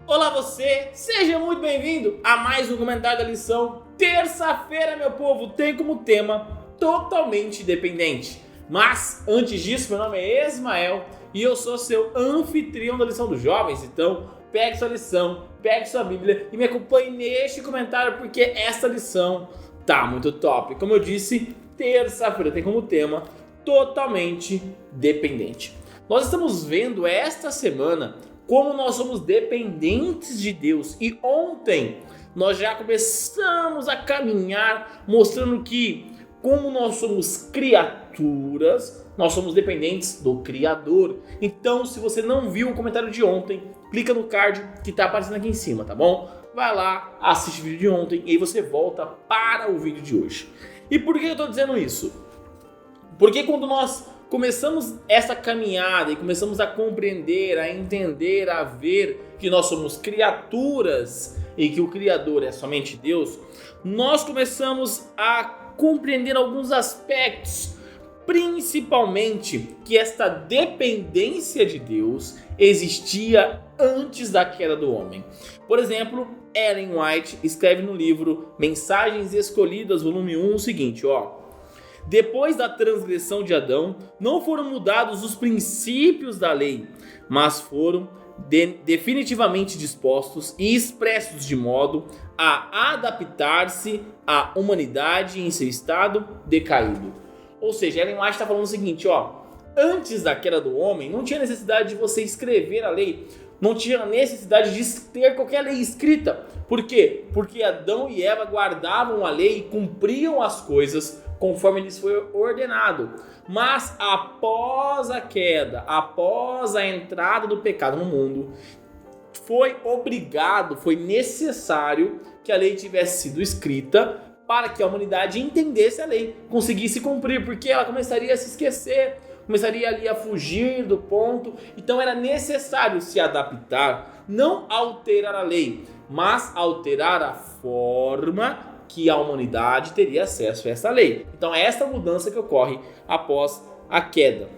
Olá você, seja muito bem-vindo a mais um comentário da lição. Terça-feira, meu povo, tem como tema totalmente dependente. Mas antes disso, meu nome é Ismael e eu sou seu anfitrião da lição dos jovens. Então, pegue sua lição, pegue sua Bíblia e me acompanhe neste comentário porque essa lição tá muito top. Como eu disse, terça-feira tem como tema totalmente dependente. Nós estamos vendo esta semana como nós somos dependentes de Deus. E ontem nós já começamos a caminhar mostrando que, como nós somos criaturas, nós somos dependentes do Criador. Então, se você não viu o comentário de ontem, clica no card que está aparecendo aqui em cima, tá bom? Vai lá, assiste o vídeo de ontem e aí você volta para o vídeo de hoje. E por que eu estou dizendo isso? Porque quando nós começamos essa caminhada e começamos a compreender, a entender, a ver que nós somos criaturas e que o Criador é somente Deus, nós começamos a compreender alguns aspectos, principalmente que esta dependência de Deus existia antes da queda do homem. Por exemplo, Ellen White escreve no livro Mensagens Escolhidas, volume 1, o seguinte, depois da transgressão de Adão, não foram mudados os princípios da lei, mas foram definitivamente dispostos e expressos de modo a adaptar-se à humanidade em seu estado decaído. Ou seja, Ellen White está falando o seguinte, antes da queda do homem, não tinha necessidade de você escrever a lei, não tinha necessidade de ter qualquer lei escrita. Por quê? Porque Adão e Eva guardavam a lei e cumpriam as coisas conforme lhes foi ordenado. Mas após a queda, após a entrada do pecado no mundo, foi necessário que a lei tivesse sido escrita para que a humanidade entendesse a lei, conseguisse cumprir, porque ela começaria a se esquecer, começaria ali a fugir do ponto. Então era necessário se adaptar, não alterar a lei, mas alterar a forma que a humanidade teria acesso a essa lei. Então é essa mudança que ocorre após a queda.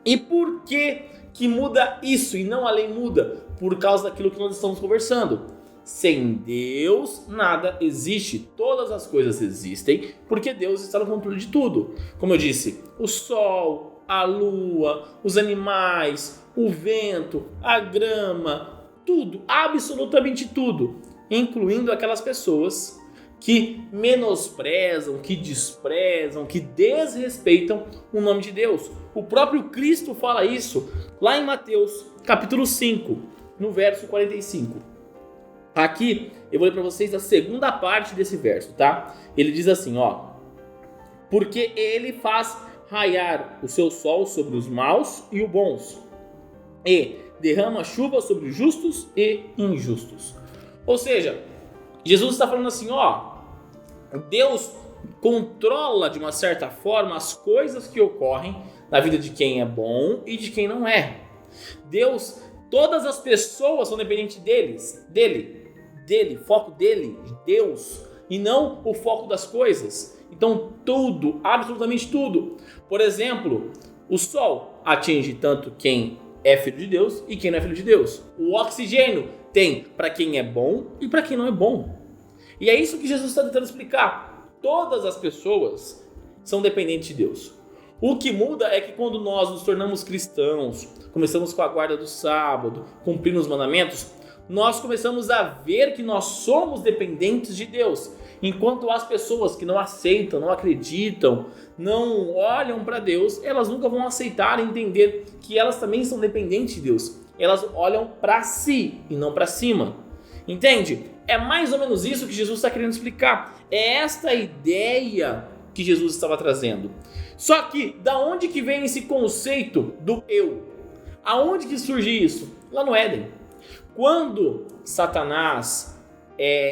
E por que muda isso e não a lei muda? Por causa daquilo que nós estamos conversando. Sem Deus, nada existe. Todas as coisas existem porque Deus está no controle de tudo. Como eu disse, o sol, a lua, os animais, o vento, a grama, tudo, absolutamente tudo, incluindo aquelas pessoas que menosprezam, que desprezam, que desrespeitam o nome de Deus. O próprio Cristo fala isso lá em Mateus, capítulo 5, no verso 45. Aqui eu vou ler para vocês a segunda parte desse verso, tá? Ele diz assim, porque ele faz raiar o seu sol sobre os maus e os bons, e derrama chuva sobre os justos e injustos. Ou seja, Jesus está falando assim, Deus controla de uma certa forma as coisas que ocorrem na vida de quem é bom e de quem não é. Deus, todas as pessoas são dependentes dele, foco dele, de Deus, e não o foco das coisas. Então tudo, absolutamente tudo. Por exemplo, o sol atinge tanto quem é filho de Deus e quem não é filho de Deus. O oxigênio tem para quem é bom e para quem não é bom. E é isso que Jesus está tentando explicar. Todas as pessoas são dependentes de Deus. O que muda é que quando nós nos tornamos cristãos, começamos com a guarda do sábado, cumprindo os mandamentos, nós começamos a ver que nós somos dependentes de Deus. Enquanto as pessoas que não aceitam, não acreditam, não olham para Deus, elas nunca vão aceitar e entender que elas também são dependentes de Deus. Elas olham para si e não para cima. Entende? É mais ou menos isso que Jesus está querendo explicar. É esta ideia que Jesus estava trazendo. Só que, da onde que vem esse conceito do eu? Aonde que surge isso? Lá no Éden. Quando Satanás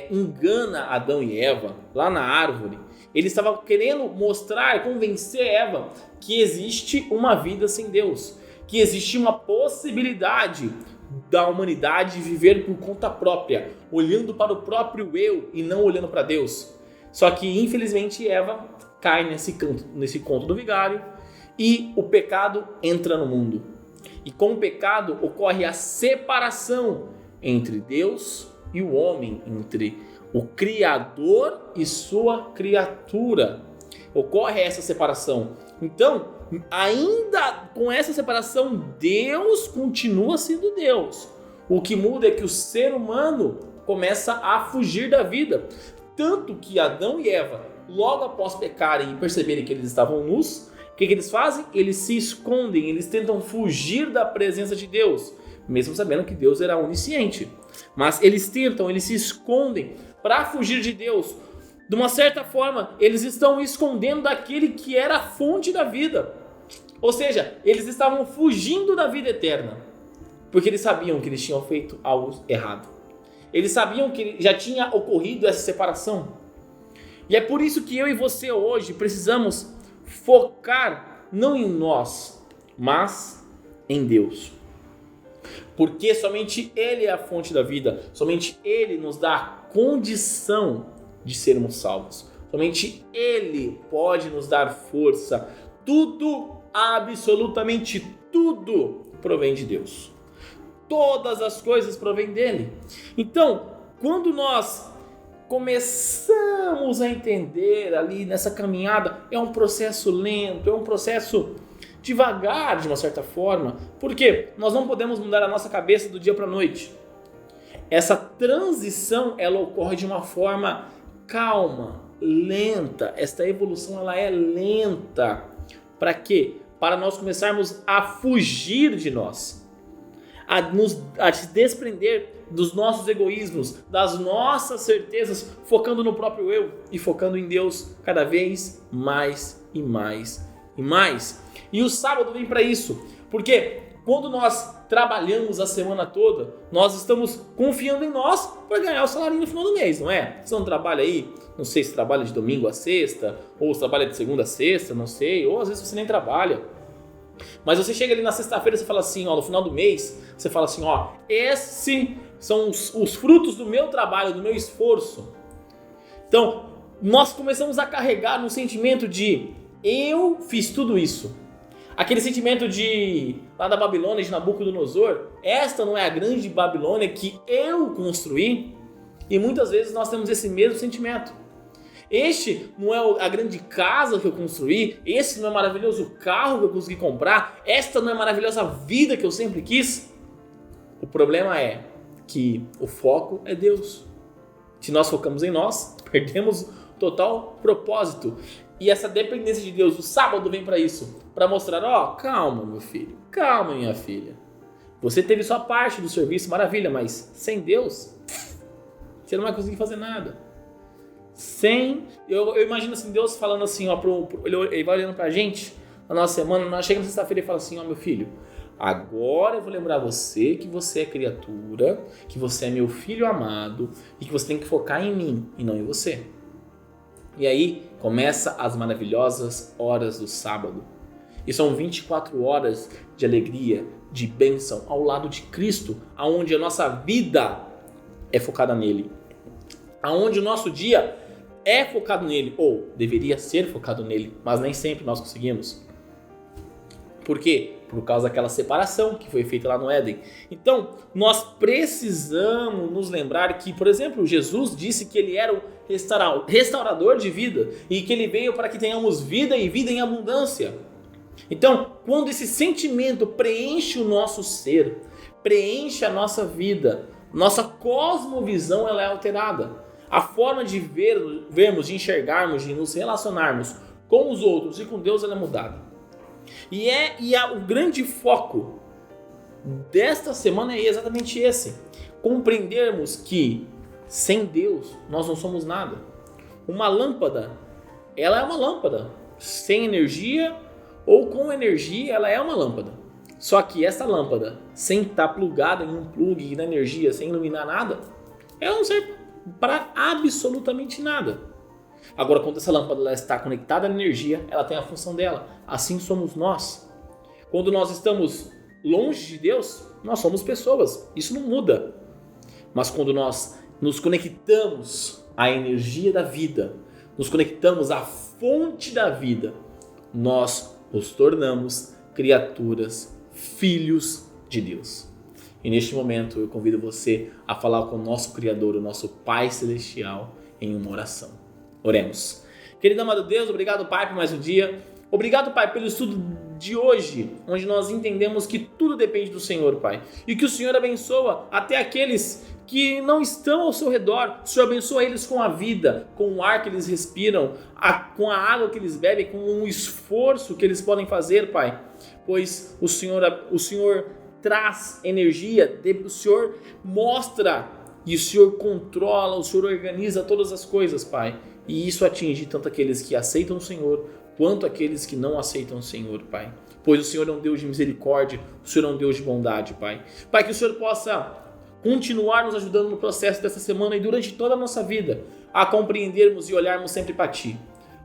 engana Adão e Eva, lá na árvore, ele estava querendo mostrar, convencer Eva que existe uma vida sem Deus, que existe uma possibilidade da humanidade viver por conta própria, olhando para o próprio eu e não olhando para Deus. Só que, infelizmente, Eva cai nesse conto do vigário e o pecado entra no mundo. E com o pecado ocorre a separação entre Deus e o homem, entre o Criador e sua criatura. Ocorre essa separação. Então, ainda com essa separação, Deus continua sendo Deus. O que muda é que o ser humano começa a fugir da vida. Tanto que Adão e Eva, logo após pecarem e perceberem que eles estavam nus, o que eles fazem? Eles se escondem, eles tentam fugir da presença de Deus, mesmo sabendo que Deus era onisciente. Mas eles tentam, eles se escondem para fugir de Deus. De uma certa forma, eles estão escondendo daquele que era a fonte da vida. Ou seja, eles estavam fugindo da vida eterna, porque eles sabiam que eles tinham feito algo errado. Eles sabiam que já tinha ocorrido essa separação. E é por isso que eu e você hoje precisamos focar não em nós, mas em Deus. Porque somente Ele é a fonte da vida, somente Ele nos dá a condição de sermos salvos. Somente Ele pode nos dar força. Tudo, absolutamente tudo, provém de Deus. Todas as coisas provêm dele. Então, quando nós começamos a entender ali nessa caminhada, é um processo lento, é um processo devagar de uma certa forma, porque nós não podemos mudar a nossa cabeça do dia para a noite. Essa transição, ela ocorre de uma forma calma, lenta. Esta evolução, ela é lenta. Para quê? Para nós começarmos a fugir de nós, a se desprender dos nossos egoísmos, das nossas certezas, focando no próprio eu e focando em Deus cada vez mais e mais e mais. E o sábado vem para isso, porque quando nós trabalhamos a semana toda, nós estamos confiando em nós para ganhar o salário no final do mês, não é? Você não trabalha aí, não sei se trabalha de domingo a sexta, ou se trabalha de segunda a sexta, não sei, ou às vezes você nem trabalha. Mas você chega ali na sexta-feira e você fala assim, ó, no final do mês, você fala assim, ó, esses são os frutos do meu trabalho, do meu esforço. Então, nós começamos a carregar um sentimento de eu fiz tudo isso. Aquele sentimento de lá da Babilônia, de Nabucodonosor, esta não é a grande Babilônia que eu construí? E muitas vezes nós temos esse mesmo sentimento. Este não é a grande casa que eu construí, esse não é o maravilhoso carro que eu consegui comprar, esta não é a maravilhosa vida que eu sempre quis. O problema é que o foco é Deus. Se nós focamos em nós, perdemos o total propósito. E essa dependência de Deus, o sábado vem para isso, para mostrar, ó, calma meu filho, calma minha filha. Você teve sua parte do serviço, maravilha, mas sem Deus, você não vai conseguir fazer nada. Eu imagino assim, Deus falando assim, ó, ele vai olhando pra gente, na nossa semana, nós chegamos na sexta-feira e fala assim, ó meu filho, agora eu vou lembrar você que você é criatura, que você é meu filho amado e que você tem que focar em mim e não em você. E aí começa as maravilhosas horas do sábado. E são 24 horas de alegria, de bênção ao lado de Cristo, aonde a nossa vida é focada nele. Aonde o nosso dia é focado nele, ou deveria ser focado nele, mas nem sempre nós conseguimos. Por quê? Por causa daquela separação que foi feita lá no Éden. Então, nós precisamos nos lembrar que, por exemplo, Jesus disse que ele era o restaurador de vida e que ele veio para que tenhamos vida e vida em abundância. Então, quando esse sentimento preenche o nosso ser, preenche a nossa vida, nossa cosmovisão ela é alterada. A forma de vermos, de enxergarmos, de nos relacionarmos com os outros e com Deus ela é mudada. E o grande foco desta semana é exatamente esse. Compreendermos que sem Deus nós não somos nada. Uma lâmpada, ela é uma lâmpada. Sem energia ou com energia, ela é uma lâmpada. Só que essa lâmpada, sem estar plugada em um plug na energia, sem iluminar nada, ela não serve para absolutamente nada. Agora, quando essa lâmpada ela está conectada à energia, ela tem a função dela. Assim somos nós. Quando nós estamos longe de Deus, nós somos pessoas. Isso não muda. Mas quando nós nos conectamos à energia da vida, nos conectamos à fonte da vida, nós nos tornamos criaturas, filhos de Deus. E neste momento eu convido você a falar com o nosso Criador, o nosso Pai Celestial, em uma oração. Oremos. Querido amado Deus, obrigado, Pai, por mais um dia. Obrigado, Pai, pelo estudo de hoje, onde nós entendemos que tudo depende do Senhor, Pai. E que o Senhor abençoa até aqueles que não estão ao seu redor. O Senhor abençoa eles com a vida, com o ar que eles respiram, com a água que eles bebem, com o esforço que eles podem fazer, Pai. Pois o Senhor traz energia, o Senhor mostra e o Senhor controla, o Senhor organiza todas as coisas, Pai. E isso atinge tanto aqueles que aceitam o Senhor, quanto aqueles que não aceitam o Senhor, Pai. Pois o Senhor é um Deus de misericórdia, o Senhor é um Deus de bondade, Pai. Pai, que o Senhor possa continuar nos ajudando no processo dessa semana e durante toda a nossa vida, a compreendermos e olharmos sempre para Ti.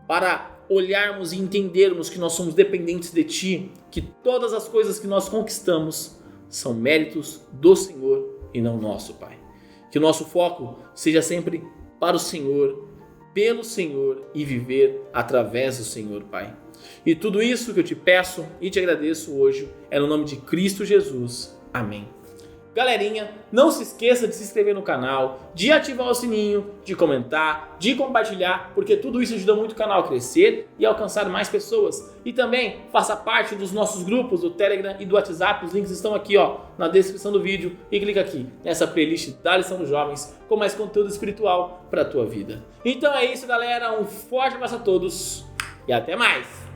Para olharmos e entendermos que nós somos dependentes de Ti, que todas as coisas que nós conquistamos são méritos do Senhor e não nosso, Pai. Que o nosso foco seja sempre para o Senhor, pelo Senhor e viver através do Senhor, Pai. E tudo isso que eu te peço e te agradeço hoje é no nome de Cristo Jesus. Amém. Galerinha, não se esqueça de se inscrever no canal, de ativar o sininho, de comentar, de compartilhar, porque tudo isso ajuda muito o canal a crescer e alcançar mais pessoas. E também faça parte dos nossos grupos do Telegram e do WhatsApp, os links estão aqui na descrição do vídeo, e clica aqui nessa playlist da Lição dos Jovens com mais conteúdo espiritual para a tua vida. Então é isso, galera, um forte abraço a todos e até mais!